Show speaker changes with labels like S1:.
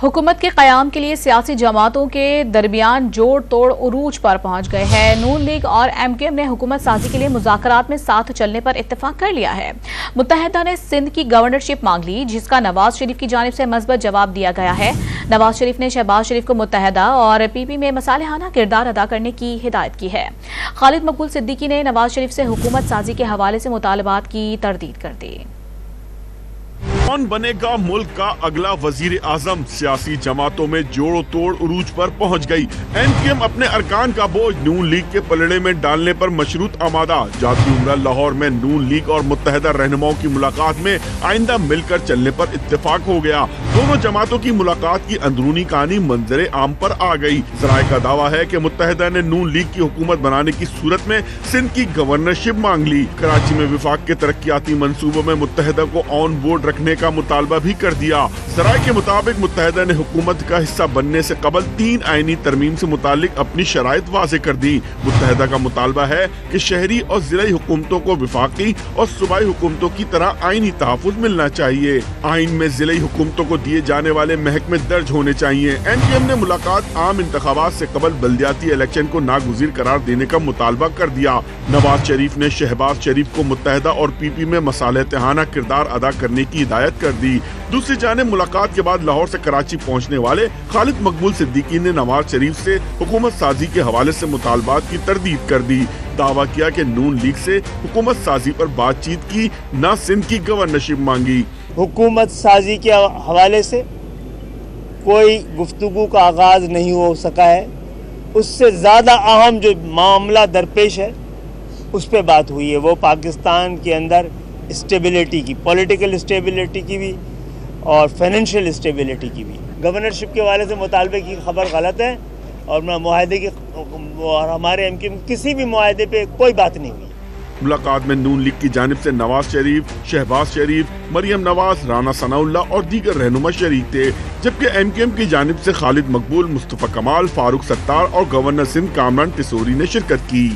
S1: हुकूमत के क़याम के लिए सियासी जमातों के दरमियान जोड़ तोड़ उरूज पर पहुंच गए हैं। नून लीग और एमकेएम ने हुकूमत साजी के लिए मुज़ाकरात में साथ चलने पर इत्तेफाक कर लिया है। मुत्तहिदा ने सिंध की गवर्नरशिप मांग ली, जिसका नवाज शरीफ की जानिब से मस्बत जवाब दिया गया है। नवाज शरीफ ने शहबाज शरीफ को मुत्तहिदा और पीपी में मसालेहाना किरदार अदा करने की हिदायत की है। खालिद मकबूल सिद्दीकी ने नवाज शरीफ से हुकूमत साजी के हवाले से मुतालबात की तरदीद कर दी।
S2: कौन बनेगा मुल्क का अगला वजीर आजम? सियासी जमातों में जोड़ो तोड़ उरूज पर पहुंच गई। एमकेएम अपने अरकान का बोझ नून लीग के पलड़े में डालने पर मशरूत आमादा। जाती उम्रा लाहौर में नून लीग और मुत्तहिदा रहनुमाओं की मुलाकात में आइंदा मिलकर चलने पर इत्तेफाक हो गया। दोनों जमातों की मुलाकात की अंदरूनी कहानी मंजरे आम पर आ गई। जराए का दावा है कि मुत्तहिदा ने नून लीग की हुकूमत बनाने की सूरत में सिंध की गवर्नरशिप मांग ली। कराची में विफाक के तरक्याती मंसूबों में मुत्तहिदा को ऑन बोर्ड रखने का मुतालबा भी कर दिया। जराए के मुताबिक मुत्तहिदा ने हुकूमत का हिस्सा बनने से कबल 3 आईनी तरमीम से मुतालिक अपनी शराइत वाज़े कर दी। मुत्तहिदा का मुतालबा है कि शहरी और ज़िलाई हुकूमतों को विफाकी और सूबाई हुकूमतों की तरह आईनी तहफ़्फ़ुज़ मिलना चाहिए। आइन में ज़िलाई हुकूमतों को दिए जाने वाले महकमे दर्ज होने चाहिए। एमकेएम ने मुलाकात आम इंतखाबात से कबल बल्दियाती इलेक्शन को नागुज़ीर करार देने का मुतालबा कर दिया। नवाज शरीफ ने शहबाज शरीफ को मुत्तहिदा और पीपी में मसालेहाना किरदार अदा करने की हिदायत कर दी। दूसरी जानिब मुलाकात के बाद लाहौर से कराची पहुंचने वाले खालिद मकबूल सिद्दीकी ने नवाज शरीफ से हुकूमत साजी के हवाले से मुतालबात की तरदीद कर दी। दावा किया कि नून लीग से हुकूमत साजी पर बातचीत की, न सिंध की गवर्नरशिप मांगी।
S3: हुकूमत साजी के हवाले से कोई गुफ्तगू का आगाज नहीं हो सका है। उससे ज्यादा अहम जो मामला दरपेश है उस पर बात हुई है, वो पाकिस्तान के अंदर स्टेबिलिटी की, पॉलिटिकल स्टेबिलिटी की भी और फाइनेंशियल स्टेबिलिटी की भी। गवर्नरशिप के हवाले से मुतालबे की खबर गलत है और मुआहदे की और हमारे एमकेएम किसी भी मुआहदे पे कोई बात नहीं हुई।
S2: मुलाकात में नून लीग की जानिब से नवाज शरीफ, शहबाज शरीफ, मरियम नवाज, राना सनाउल्लाह और दीगर रहनुमा शरीक थे, जबकि एमकेएम की जानिब से खालिद मकबूल, मुस्तफा कमाल, फारूक सत्तार और गवर्नर सिंध कामरान तिसोरी ने शिरकत की।